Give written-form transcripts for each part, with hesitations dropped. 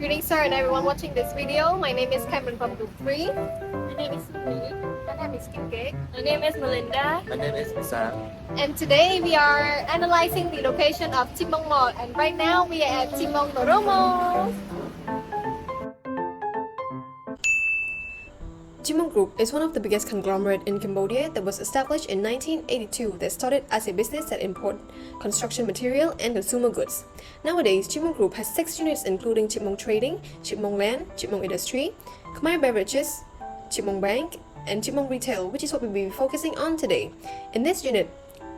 Greetings, sir, and everyone watching this video. My name is Cameron from Group 3. My name is Lee. My name is Kim Cake. My name is Melinda. My name is Sam. And today we are analyzing the location of Mong Mall. And right now we are at Mong Mall. Mong Group is one of the biggest conglomerate in Cambodia that was established in 1982 that started as a business that import construction material and consumer goods. Nowadays, Mong Group has 6 units including Mong Trading, Mong Land, Mong Industry, Khmer Beverages, Mong Bank, and Mong Retail, which is what we'll be focusing on today. In this unit,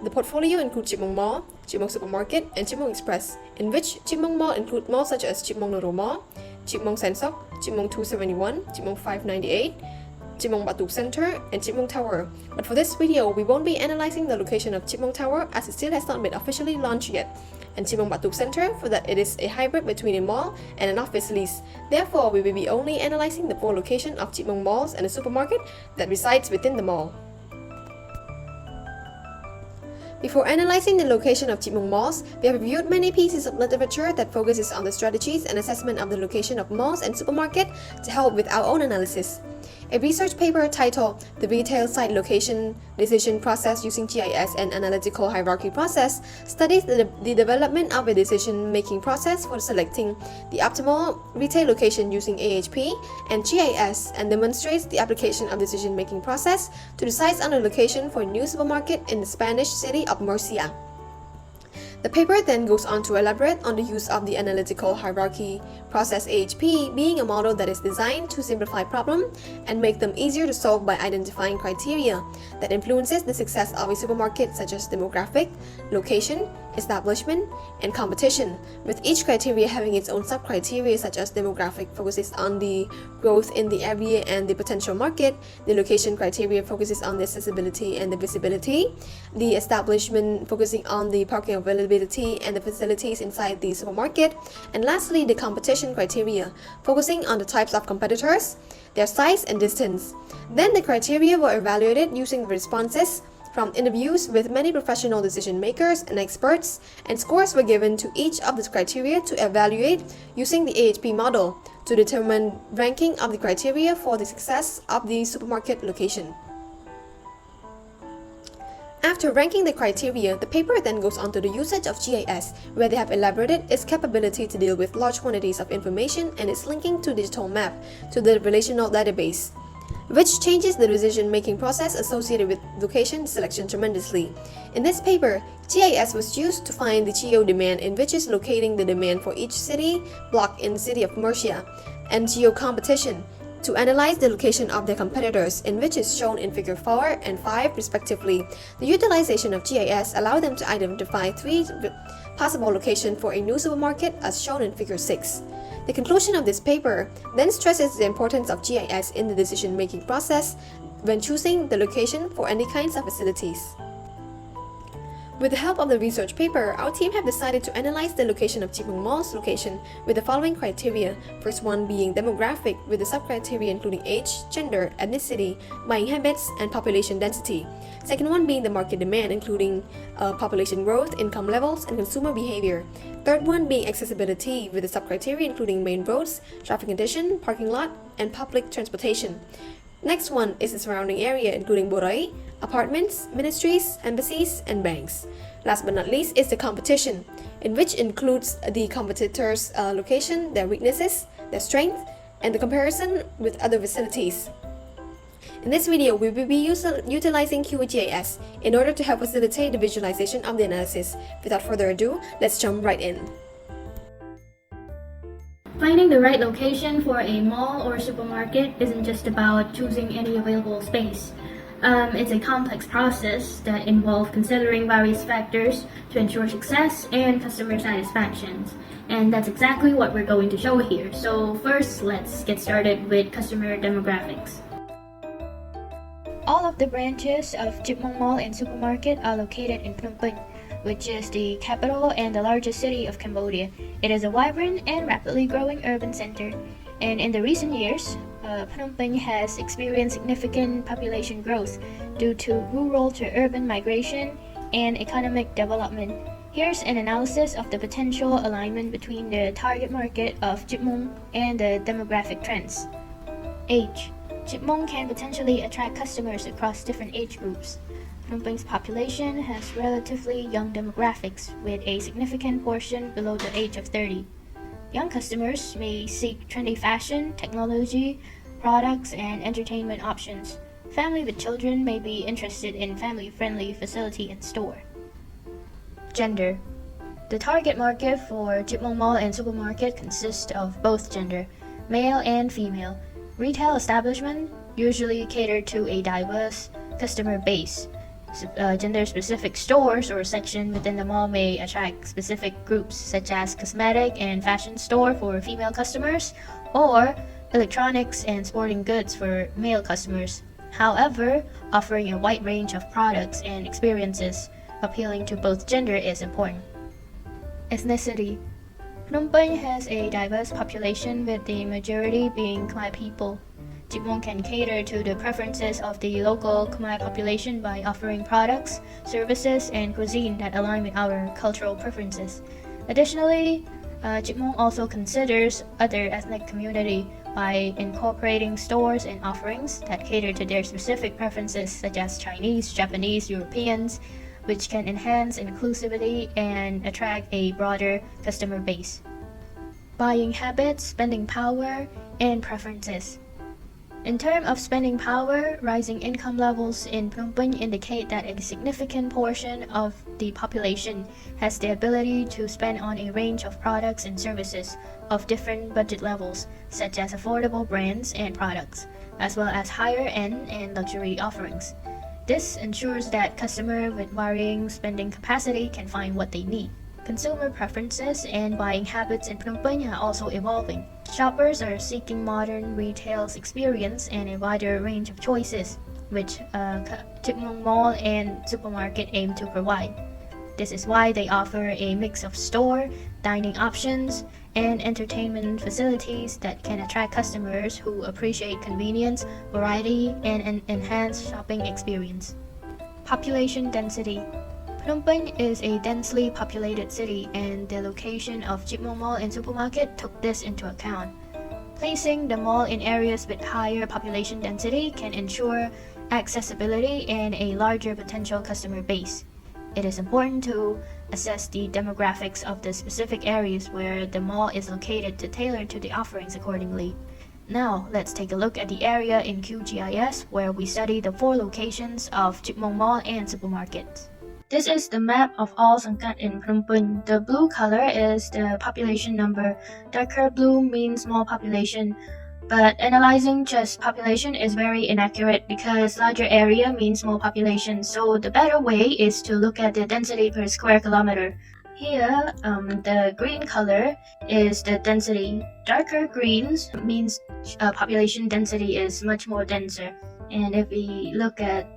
the portfolio includes Mong Mall, Mong Supermarket, and Mong Express, in which Mong Mall include malls such as Mong Noro Mall, Mong Sansok, Mong 271, Mong 598, Mong Batuk Center, and Mong Tower. But for this video, we won't be analyzing the location of Mong Tower as it still has not been officially launched yet, and Mong Batuk Center for that it is a hybrid between a mall and an office lease. Therefore, we will be only analyzing the 4 locations of Mong malls and a supermarket that resides within the mall. Before analyzing the location of Mong malls, we have reviewed many pieces of literature that focuses on the strategies and assessment of the location of malls and supermarket to help with our own analysis. A research paper titled The Retail Site Location Decision Process Using GIS and Analytical Hierarchy Process studies the development of a decision-making process for selecting the optimal retail location using AHP and GIS and demonstrates the application of decision-making process to decide on a location for a new supermarket in the Spanish city of Murcia. The paper then goes on to elaborate on the use of the analytical hierarchy process AHP being a model that is designed to simplify problems and make them easier to solve by identifying criteria that influences the success of a supermarket such as demographic, location, establishment, and competition, with each criteria having its own sub-criteria such as demographic focuses on the growth in the area and the potential market, the location criteria focuses on the accessibility and the visibility, the establishment focusing on the parking availability and the facilities inside the supermarket, and lastly the competition criteria focusing on the types of competitors, their size and distance. Then the criteria were evaluated using responses from interviews with many professional decision makers and experts, and scores were given to each of the criteria to evaluate using the AHP model to determine ranking of the criteria for the success of the supermarket location. After ranking the criteria, the paper then goes on to the usage of GIS, where they have elaborated its capability to deal with large quantities of information and its linking to digital map to the relational database, which changes the decision-making process associated with location selection tremendously. In this paper, GIS was used to find the geo-demand, in which is locating the demand for each city block in the city of Murcia, and geo-competition, to analyze the location of their competitors, in which is shown in figure 4 and 5 respectively. The utilization of GIS allowed them to identify 3 possible locations for a new supermarket as shown in figure 6. The conclusion of this paper then stresses the importance of GIS in the decision-making process when choosing the location for any kinds of facilities. With the help of the research paper, our team have decided to analyze the location of Mong Mall's location with the following criteria. First one being demographic, with the sub-criteria including age, gender, ethnicity, buying habits, and population density. Second one being the market demand, including population growth, income levels, and consumer behavior. Third one being accessibility, with the sub-criteria including main roads, traffic condition, parking lot, and public transportation. Next one is the surrounding area, including borai, apartments, ministries, embassies, and banks. Last but not least is the competition, in which includes the competitors' location, their weaknesses, their strength, and the comparison with other facilities. In this video, we will be utilizing QGIS in order to help facilitate the visualization of the analysis. Without further ado, let's jump right in. Finding the right location for a mall or supermarket isn't just about choosing any available space. It's a complex process that involves considering various factors to ensure success and customer satisfaction. And that's exactly what we're going to show here. So first, let's get started with customer demographics. All of the branches of Mong Mall and Supermarket are located in Phnom Penh, which is the capital and the largest city of Cambodia. It is a vibrant and rapidly growing urban center, and in the recent years, Phnom Penh has experienced significant population growth due to rural to urban migration and economic development. Here's an analysis of the potential alignment between the target market of Chipmong and the demographic trends. Age. Chipmong can potentially attract customers across different age groups. Phnom Penh's population has relatively young demographics, with a significant portion below the age of 30. Young customers may seek trendy fashion, technology, products, and entertainment options. Family with children may be interested in family-friendly facility and store. Gender. The target market for Chipmong Mall and Supermarket consists of both gender, male and female. Retail establishments usually cater to a diverse customer base. Gender-specific stores or sections within the mall may attract specific groups, such as cosmetic and fashion store for female customers, or electronics and sporting goods for male customers. However, offering a wide range of products and experiences appealing to both gender is important. Ethnicity. Phnom Penh has a diverse population, with the majority being Khmer people. Chipmong can cater to the preferences of the local Khmer population by offering products, services, and cuisine that align with our cultural preferences. Additionally, Chipmong also considers other ethnic community by incorporating stores and offerings that cater to their specific preferences, such as Chinese, Japanese, Europeans, which can enhance inclusivity and attract a broader customer base. Buying habits, spending power, and preferences. In terms of spending power, rising income levels in Phnom Penh indicate that a significant portion of the population has the ability to spend on a range of products and services of different budget levels, such as affordable brands and products, as well as higher-end and luxury offerings. This ensures that customers with varying spending capacity can find what they need. Consumer preferences and buying habits in Phnom Penh are also evolving. Shoppers are seeking modern retail experience and a wider range of choices, which Chipmong Mall and Supermarket aim to provide. This is why they offer a mix of store, dining options, and entertainment facilities that can attract customers who appreciate convenience, variety, and an enhanced shopping experience. Population density. Phnom Penh is a densely populated city, and the location of Chipmong Mall and Supermarket took this into account. Placing the mall in areas with higher population density can ensure accessibility and a larger potential customer base. It is important to assess the demographics of the specific areas where the mall is located to tailor to the offerings accordingly. Now, let's take a look at the area in QGIS where we study the 4 locations of Chipmong Mall and Supermarket. This is the map of all Sangkat in Phnom Penh. The blue color is the population number. Darker blue means small population. But analyzing just population is very inaccurate because larger area means small population. So the better way is to look at the density per square kilometer. Here, the green color is the density. Darker greens means population density is much more denser. And if we look at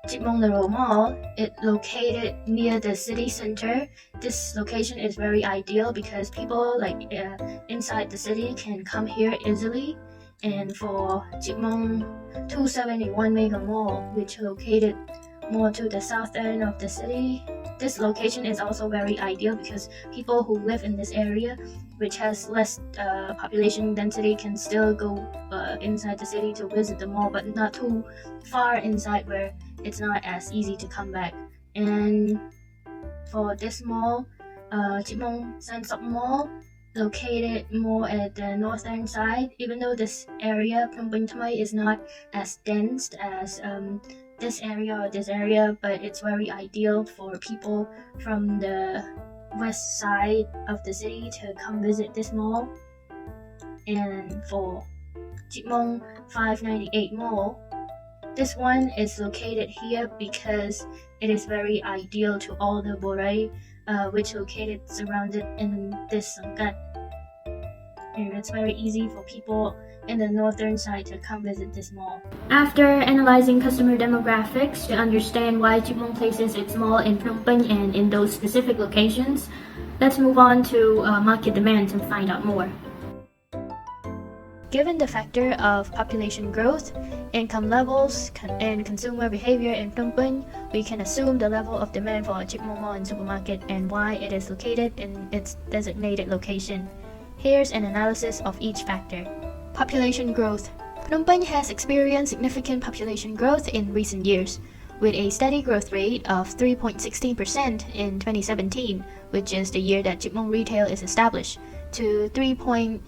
Chipmong Mall, it located near the city center. This location is very ideal because people inside the city can come here easily. And for Chipmong 271 Mega Mall, which located more to the south end of the city, this location is also very ideal because people who live in this area, which has less population density, can still go inside the city to visit the mall, but not too far inside where it's not as easy to come back. And for this mall, Chipmong Sansok Mall, located more at the northern side, even though this area, Phnom Penh Thmai, is not as dense as this area or this area, but it's very ideal for people from the west side of the city to come visit this mall. And for Chipmong 598 Mall, this one is located here because it is very ideal to all the Borai, which located surrounded in this Sangkat. And it's very easy for people in the northern side to come visit this mall. After analyzing customer demographics to understand why Chipmong places its mall in Phnom Penh and in those specific locations, let's move on to market demand to find out more. Given the factor of population growth, income levels, and consumer behavior in Phnom Penh, we can assume the level of demand for a Chipmong Mall and supermarket and why it is located in its designated location. Here's an analysis of each factor. Population growth. Phnom Penh has experienced significant population growth in recent years, with a steady growth rate of 3.16% in 2017, which is the year that Chipmong Retail is established, to 3.17%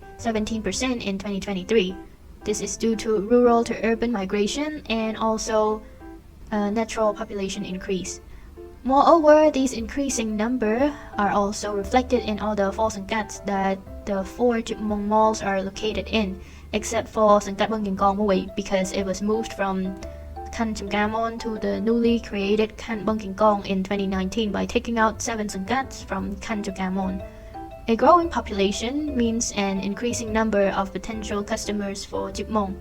in 2023. This is due to rural to urban migration and also natural population increase. Moreover, these increasing numbers are also reflected in all the 4 sangkats that the 4 Chipmong malls are located in, except for Sangkat Bang King Kong Mui, because it was moved from Khan Cham Kamon to the newly created Khan Bang King Kong in 2019 by taking out 7 sangkats from Khan Cham Kamon. A growing population means an increasing number of potential customers for Chipmong,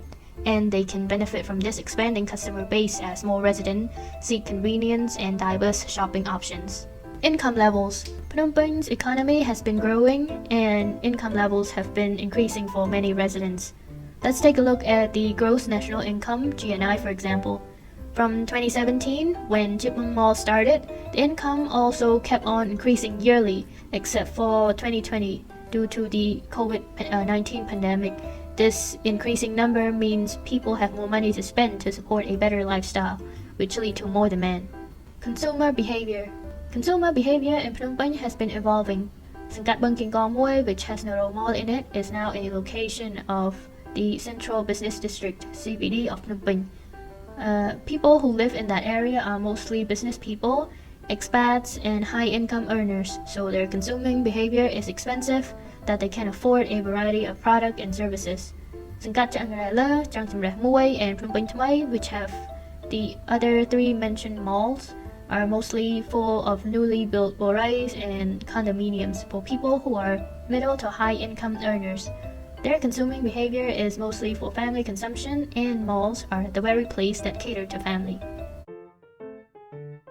and they can benefit from this expanding customer base as more residents seek convenience and diverse shopping options. Income levels. Phnom Penh's economy has been growing and income levels have been increasing for many residents. Let's take a look at the gross national income, GNI for example. From 2017, when Chipmong Mall started, the income also kept on increasing yearly, except for 2020 due to the COVID-19 pandemic. This increasing number means people have more money to spend to support a better lifestyle, which lead to more demand. Consumer behavior. Consumer behavior in Phnom Penh has been evolving. Sangkat Bang King Kong Mui, which has no mall in it, is now a location of the Central Business District, CBD of Phnom Penh. People who live in that area are mostly business people, expats, and high-income earners, so their consuming behavior is expensive, that they can afford a variety of products and services. Sangkat Chang Rela, Chang Cham Reh Mui, and Phnom Penh Thmai, which have the other 3 mentioned malls, are mostly full of newly built borais and condominiums for people who are middle to high-income earners. Their consuming behavior is mostly for family consumption, and malls are the very place that cater to family.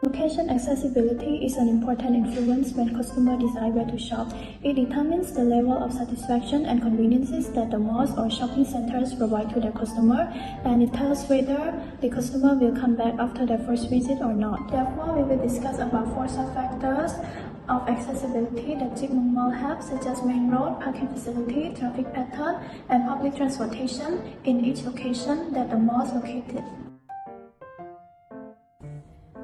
Location accessibility is an important influence when customers decide where to shop. It determines the level of satisfaction and conveniences that the malls or shopping centers provide to their customer, and it tells whether the customer will come back after their first visit or not. Therefore, we will discuss about 4 sub-factors of accessibility that Chipmong Mall have, such as main road, parking facility, traffic pattern, and public transportation in each location that the mall is located.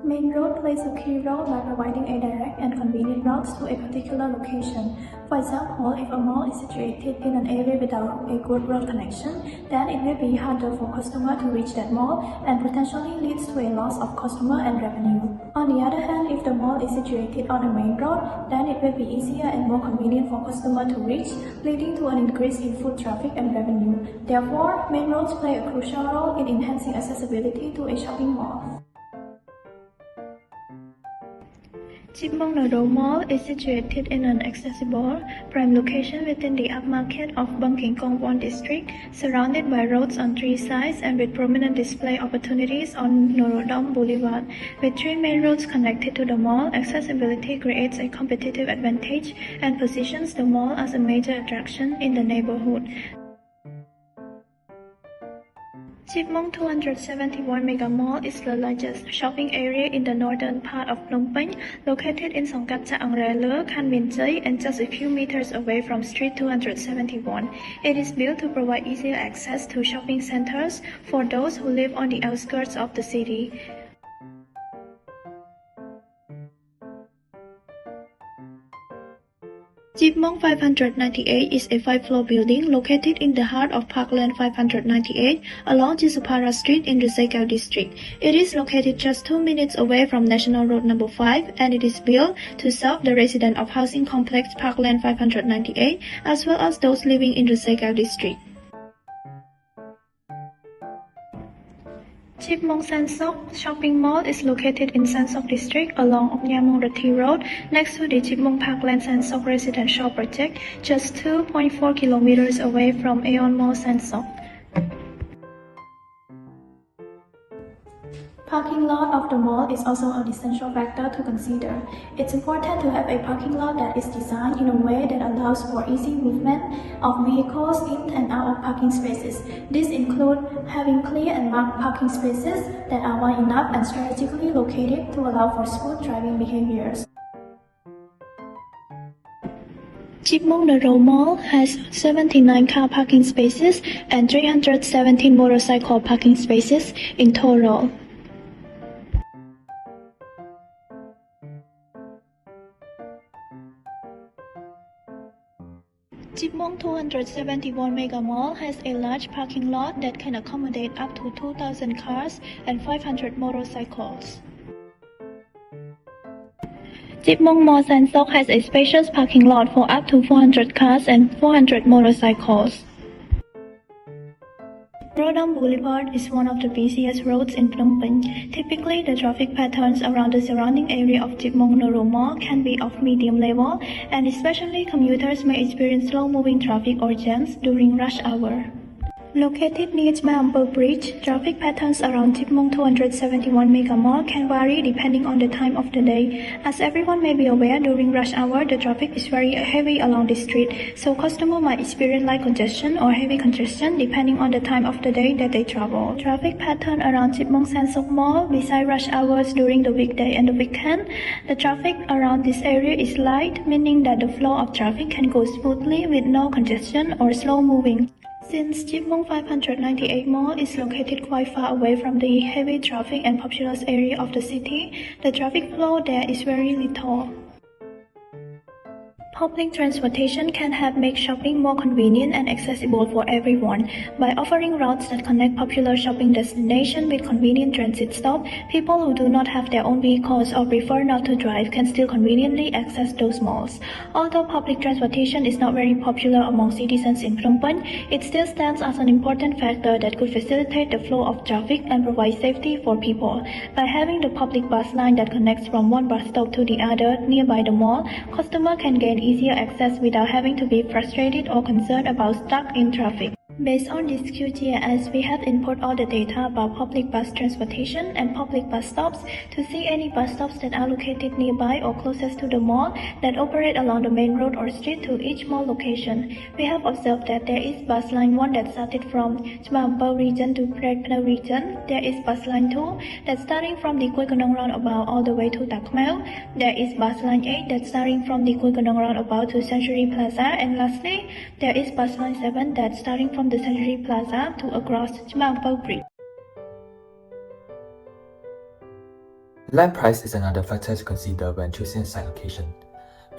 Main road plays a key role by providing a direct and convenient route to a particular location. For example, if a mall is situated in an area without a good road connection, then it will be harder for customers to reach that mall and potentially leads to a loss of customer and revenue. On the other hand, if the mall is situated on a main road, then it will be easier and more convenient for customers to reach, leading to an increase in foot traffic and revenue. Therefore, main roads play a crucial role in enhancing accessibility to a shopping mall. Chipmong Noro Mall is situated in an accessible, prime location within the upmarket of Bang King Kong Won district, surrounded by roads on 3 sides and with prominent display opportunities on Norodom Boulevard. With 3 main roads connected to the mall, accessibility creates a competitive advantage and positions the mall as a major attraction in the neighborhood. Chipmong 271 Mega Mall is the largest shopping area in the northern part of Phnom Penh, located in Songkat Cha Angrele, Khan Min Chai, and just a few meters away from Street 271. It is built to provide easier access to shopping centers for those who live on the outskirts of the city. Chipmong 598 is a 5-floor building located in the heart of Parkland 598 along Jisupara Street in the Rizegao district. It is located just 2 minutes away from National Road number 5, and it is built to serve the residents of housing complex Parkland 598 as well as those living in the Rizegao district. Chipmong Sansok Shopping Mall is located in Sansok District along Oknyamong Rati Road next to the Chipmong Parkland Sansok residential project, just 2.4 kilometers away from Aeon Mall Sansok. Parking lot of the mall is also an essential factor to consider. It's important to have a parking lot that is designed in a way that allows for easy movement of vehicles in and out of parking spaces. This includes having clear and marked parking spaces that are wide enough and strategically located to allow for smooth driving behaviors. Chipmunk Road Mall has 79 car parking spaces and 317 motorcycle parking spaces in total. Chipmunk 271 Mega Mall has a large parking lot that can accommodate up to 2,000 cars and 500 motorcycles. Chipmunk Mall Sansok has a spacious parking lot for up to 400 cars and 400 motorcycles. Rodam Boulevard is one of the busiest roads in Phnom Penh. Typically, the traffic patterns around the surrounding area of Chipmunk Road Mall can be of medium level, and especially commuters may experience slow-moving traffic or jams during rush hour. Located near Chmaampo Bridge, traffic patterns around Chipmunk 271 Mega Mall can vary depending on the time of the day. As everyone may be aware, during rush hour, the traffic is very heavy along the street, so customers might experience light congestion or heavy congestion depending on the time of the day that they travel. Traffic pattern around Chipmunk Sansok Mall, besides rush hours during the weekday and the weekend, the traffic around this area is light, meaning that the flow of traffic can go smoothly with no congestion or slow moving. Since Chipmunk 598 Mall is located quite far away from the heavy traffic and populous area of the city, the traffic flow there is very little. Public transportation can help make shopping more convenient and accessible for everyone. By offering routes that connect popular shopping destinations with convenient transit stops, people who do not have their own vehicles or prefer not to drive can still conveniently access those malls. Although public transportation is not very popular among citizens in Phnom Penh, it still stands as an important factor that could facilitate the flow of traffic and provide safety for people. By having the public bus line that connects from one bus stop to the other nearby the mall, customers can gain easier access without having to be frustrated or concerned about stuck in traffic. Based on this QGIS, we have input all the data about public bus transportation and public bus stops to see any bus stops that are located nearby or closest to the mall that operate along the main road or street to each mall location. We have observed that there is bus line 1 that started from Chmaampo region to Paragon region. There is bus line 2 that's starting from the Kui Konong roundabout all the way to Tak Meo. There is bus line 8 that's starting from the Kui Konong roundabout to Century Plaza. And lastly, there is bus line 7 that's starting from the Century Plaza to across Chmaampo Bridge. Land price is another factor to consider when choosing a site location.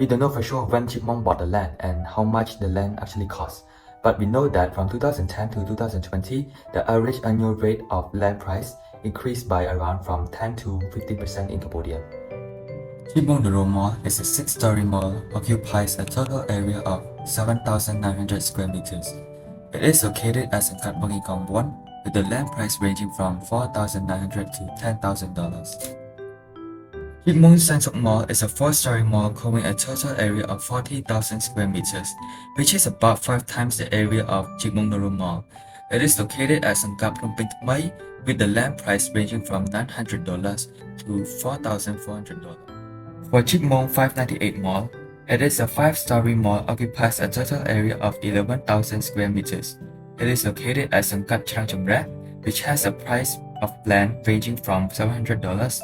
We don't know for sure when Chipmunk bought the land and how much the land actually cost, but we know that from 2010 to 2020, the average annual rate of land price increased by around from 10 to 15% in Cambodia. Chipmunk Road Mall is a 6-story mall, occupies a total area of 7,900 square meters. It is located at Sangkat Bangikong 1, with the land price ranging from $4,900 to $10,000. Chipmunk Sansok Mall is a 4-story mall covering a total area of 40,000 square meters, which is about 5 times the area of Chipmunk Road Mall. It is located at Sangkat Phnom Penh Thmai, with the land price ranging from $900 to $4,400. For Chipmunk 598 Mall, it is a 5-story mall, occupies a total area of 11,000 square meters. It is located at Sangkat Chang Chamrat, which has a price of land ranging from $700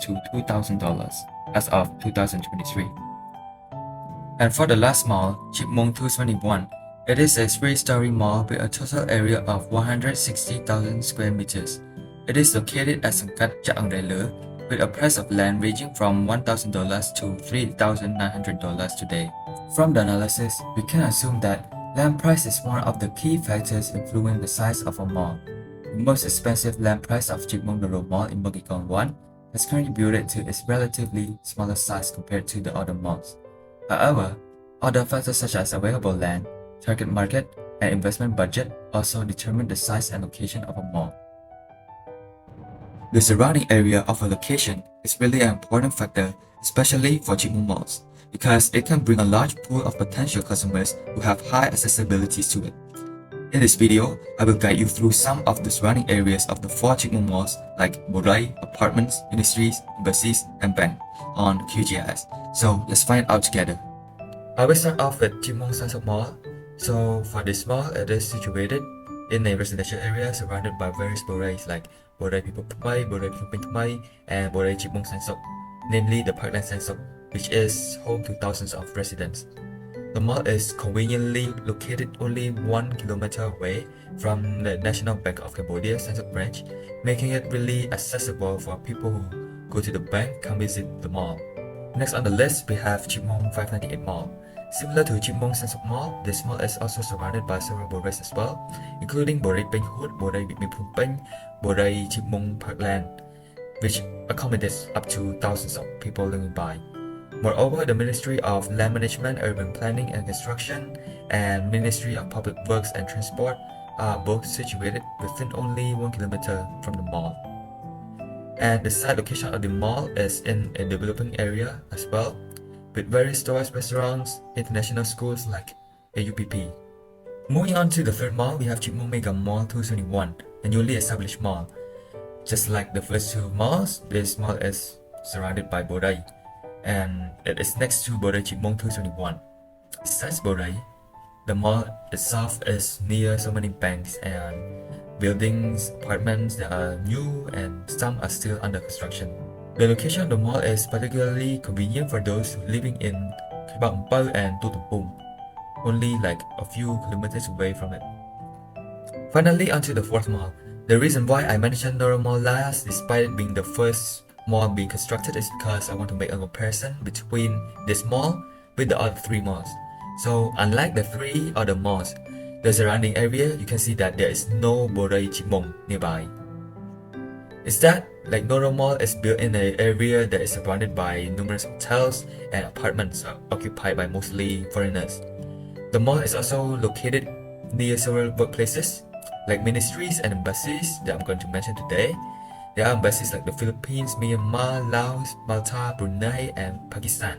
to $2,000 as of 2023. And for the last mall, Chipmunk 271, it is a 3-story mall with a total area of 160,000 square meters. It is located at Sangkat Chang Rele, with a price of land ranging from $1,000 to $3,900 today. From the analysis, we can assume that land price is one of the key factors influencing the size of a mall. The most expensive land price of Chipmunk Road Mall in Bangikong 1 has contributed to its relatively smaller size compared to the other malls. However, other factors such as available land, target market, and investment budget also determine the size and location of a mall. The surrounding area of a location is really an important factor, especially for Chipmunk malls, because it can bring a large pool of potential customers who have high accessibility to it. In this video, I will guide you through some of the surrounding areas of the 4 Chipmunk malls like Borai, apartments, ministries, embassies, and bank on QGIS. So let's find out together. I will start off with Chipmunk Sansok Mall. So for this mall, it is situated in a residential area surrounded by various borais like Borai People Tumai, Borai Philippine Tumai, and Borai Chipmunk Sansok, namely the Parkland Sansok, which is home to thousands of residents. The mall is conveniently located only 1 kilometer away from the National Bank of Cambodia Sansok branch, making it really accessible for people who go to the bank come visit the mall. Next on the list, we have Chipmunk 598 Mall. Similar to Chipmunk Sansok Mall, this mall is also surrounded by several borais as well, including Borai Peng Hut, Borai Bit Phnom Penh, Borai Chipmunk Parkland, which accommodates up to thousands of people living by. Moreover, the Ministry of Land Management, Urban Planning and Construction and Ministry of Public Works and Transport are both situated within only 1 kilometer from the mall. And the site location of the mall is in a developing area as well, with various stores, restaurants, international schools like AUPP. Moving on to the third mall, we have Chipmunk Mega Mall 271, a newly established mall. Just like the first two malls, this mall is surrounded by Borai, and it is next to Borai Chipmunk 271. Besides Borai, the mall itself is near so many banks and buildings, apartments that are new and some are still under construction. The location of the mall is particularly convenient for those living in Kibang and Tutumpung, only like a few kilometers away from it. Finally, onto the fourth mall. The reason why I mentioned Noro Mall last, despite it being the first mall being constructed, is because I want to make a comparison between this mall with the other 3 malls. So unlike the 3 other malls, the surrounding area, you can see that there is no Borai Chipmunk nearby. Instead, like Noro Mall is built in an area that is surrounded by numerous hotels and apartments occupied by mostly foreigners. The mall is also located near several workplaces like ministries and embassies that I'm going to mention today. There are embassies like the Philippines, Myanmar, Laos, Malta, Brunei, and Pakistan,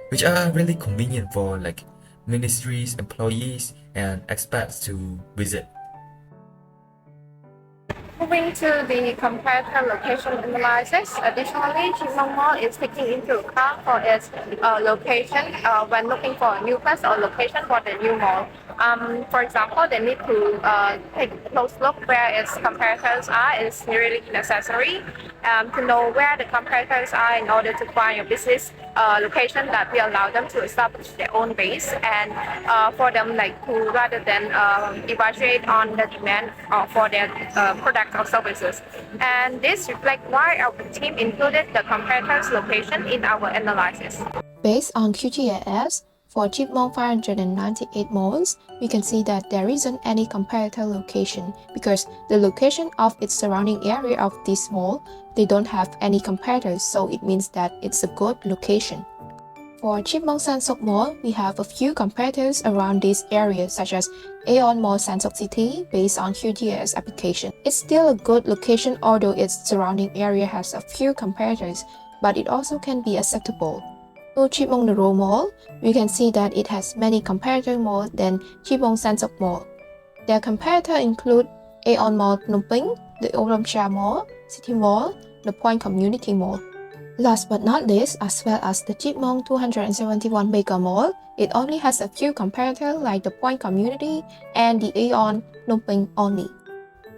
which are really convenient for like ministries, employees, and expats to visit. Moving to the comparator location analysis, additionally, Chipmunk Mall is taking into account for its location when looking for a new place or location for the new mall. For example, they need to take a close look where its comparators are. It's really necessary to know where the comparators are in order to find a business location that will allow them to establish their own base, and for them like to rather than evaluate on the demand for their products or services. And this reflects why our team included the comparators location in our analysis. Based on QGIS, for Chipmunk 598 malls, we can see that there isn't any comparator location because the location of its surrounding area of this mall, they don't have any comparators, so it means that it's a good location. For Chipmunk Sansok Mall, we have a few comparators around this area such as Aeon Mall Sansok City based on QGIS application. It's still a good location although its surrounding area has a few comparators, but it also can be acceptable. For Chipmunk Noro Mall, we can see that it has many comparator more than Chipmunk Sansok Mall. Their comparator include Aeon Mall Phnom Penh, the Oromcha Mall, City Mall, the Point Community Mall. Last but not least, as well as the Chipmunk 271 Mega Mall, it only has a few comparators like the Point Community and the Aeon Phnom Penh only.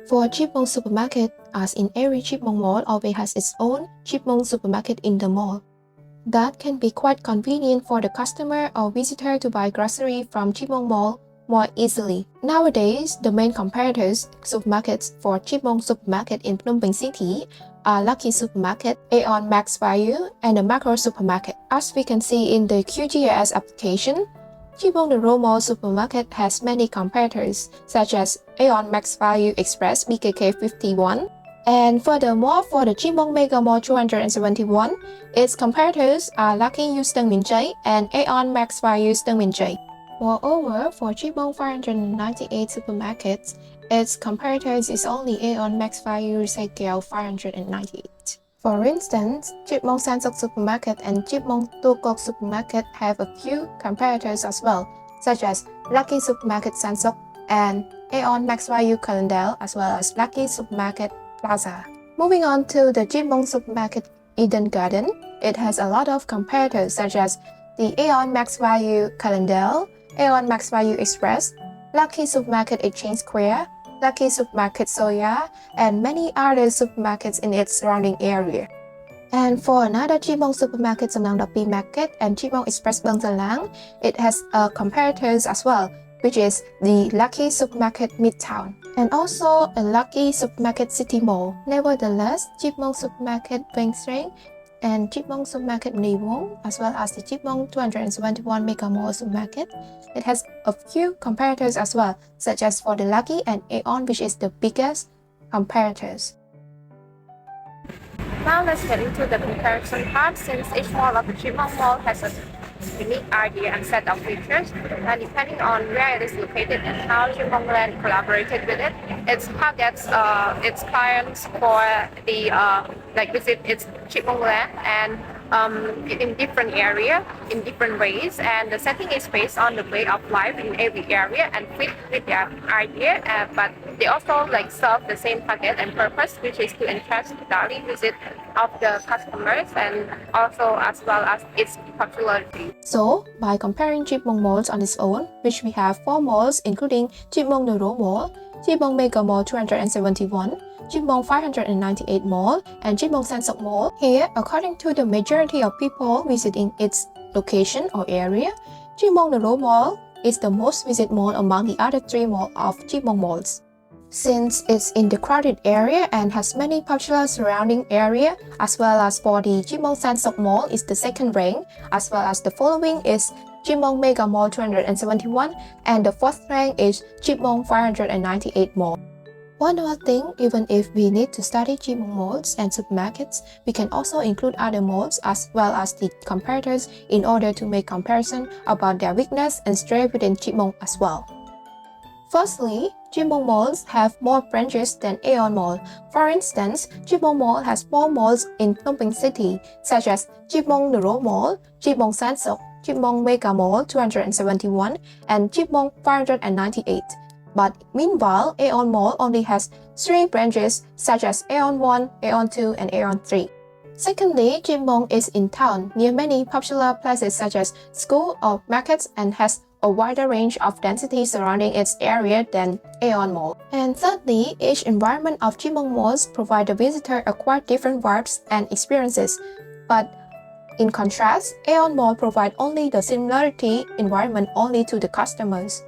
For Chipmunk Supermarket, as in every Chipmunk Mall always has its own Chipmunk Supermarket in the mall. That can be quite convenient for the customer or visitor to buy grocery from Chipmunk Mall more easily. Nowadays, the main comparators supermarkets for Chipmunk Supermarket in Phnom Penh City are Lucky Supermarket, Aeon Max Value, and the Macro Supermarket. As we can see in the QGIS application, Chipmunk Noro Mall Supermarket has many comparators such as Aeon Max Value Express BKK 51. And furthermore, for the Chipmunk Mega Mall 271, its comparators are Lucky U Stang Min Jay and Aeon Max Value Stang Min Jay. Moreover, for Chipmunk 598 supermarkets, its comparators is only Aeon Max Value Recycle 598. For instance, Chipmunk Sansok Supermarket and Chipmunk Tukok Supermarket have a few comparators as well, such as Lucky Supermarket Sansok and Aeon Max Value Calendar, as well as Lucky Supermarket Plaza. Moving on to the Mong Supermarket Eden Garden, it has a lot of competitors such as the Aeon Max Value Calendar, Aeon Max Value Express, Lucky Supermarket Exchange Square, Lucky Supermarket Soya, and many other supermarkets in its surrounding area. And for another Mong supermarket Samlang Dopi Market and Mong Express Bang Salang, it has competitors as well, which is the Lucky Supermarket Midtown and also a Lucky Supermarket City Mall. Nevertheless, Mong Supermarket Bang Sreng and Mong Supermarket Mniwong, as well as the Mong 271 Mega Mall Supermarket, it has a few competitors as well, such as for the Lucky and Aeon, which is the biggest competitors. Now let's get into the comparison part, since each mall of the Mong Mall has a unique idea and set of features, and depending on where it is located and how Mong Land collaborated with it, it targets its clients for the visit its Mong Land and in different area, in different ways, and the setting is based on the way of life in every area and fit with their idea, but they also serve the same target and purpose, which is to enhance the daily visit of the customers and also as well as its popularity. So by comparing Mong malls on its own, which we have 4 malls including Mong Neuro Mall, Mong Mega Mall 271, Mong 598 Mall, and Mong Sansok Mall. Here, according to the majority of people visiting its location or area, Mong Neuro Mall is the most visited mall among the other 3 malls of Mong malls. Since it's in the crowded area and has many popular surrounding area, as well as for the Mong Sansok Mall is the second rank, as well as the following is Mong Mega Mall 271, and the 4th rank is Mong 598 Mall. One more thing, even if we need to study Mong malls and supermarkets, we can also include other malls as well as the competitors in order to make comparison about their weakness and strength within Mong as well. Firstly, Mong malls have more branches than Aeon Mall. For instance, Mong Mall has more malls in Phnom Penh City, such as Mong Neuro Mall, Mong Sansok, Mong Mega Mall 271, and Mong 598. But meanwhile, Aeon Mall only has 3 branches such as Aeon 1, Aeon 2, and Aeon 3. Secondly, Mong is in town near many popular places such as school or markets and has a wider range of density surrounding its area than Aeon Mall. And thirdly, each environment of Mong malls provide the visitor a quite different vibes and experiences. But in contrast, Aeon Mall provide only the similarity environment only to the customers.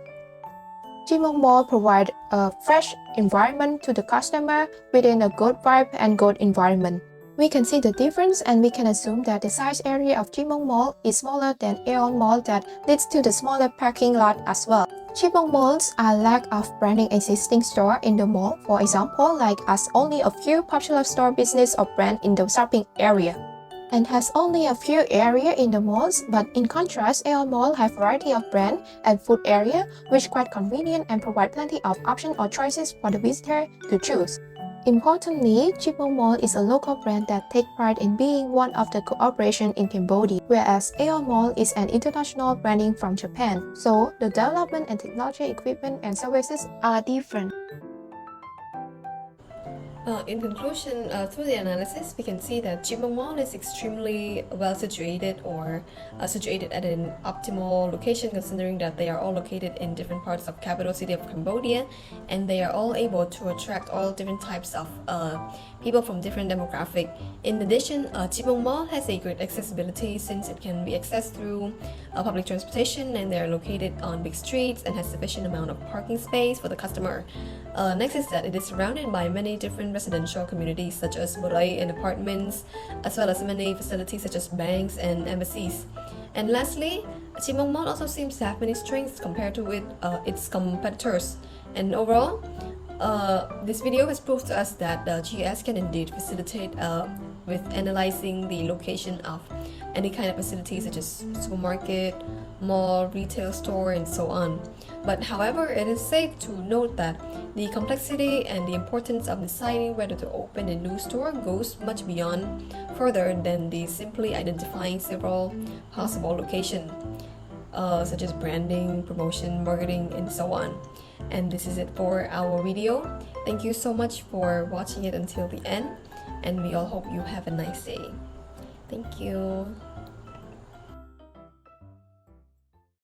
Mong Mall provide a fresh environment to the customer within a good vibe and good environment. We can see the difference and we can assume that the size area of Mong Mall is smaller than Aeon Mall, that leads to the smaller parking lot as well. Mong malls are lack of branding existing store in the mall, for example, as only a few popular store business or brand in the shopping area, and has only a few area in the malls, but in contrast, Aeon Mall have variety of brand and food area, which quite convenient and provide plenty of options or choices for the visitor to choose. Importantly, Mong Mall is a local brand that takes pride in being one of the cooperation in Cambodia, whereas Aeon Mall is an international branding from Japan. So the development and technology equipment and services are different. In conclusion, through the analysis, we can see that Mong Mall is extremely well situated or situated at an optimal location, considering that they are all located in different parts of capital city of Cambodia, and they are all able to attract all different types of people from different demographic. In addition, Mong Mall has a great accessibility since it can be accessed through public transportation, and they are located on big streets and has sufficient amount of parking space for the customer. Next is that it is surrounded by many different residential communities such as Borai and apartments, as well as many facilities such as banks and embassies. And lastly, Mong Mall also seems to have many strengths compared to its competitors. And overall, this video has proved to us that the GS can indeed facilitate with analyzing the location of any kind of facilities such as supermarket, mall, retail store, and so on. But however, it is safe to note that the complexity and the importance of deciding whether to open a new store goes much beyond further than the simply identifying several possible locations, such as branding, promotion, marketing, and so on. And this is it for our video. Thank you so much for watching it until the end, and we all hope you have a nice day. Thank you.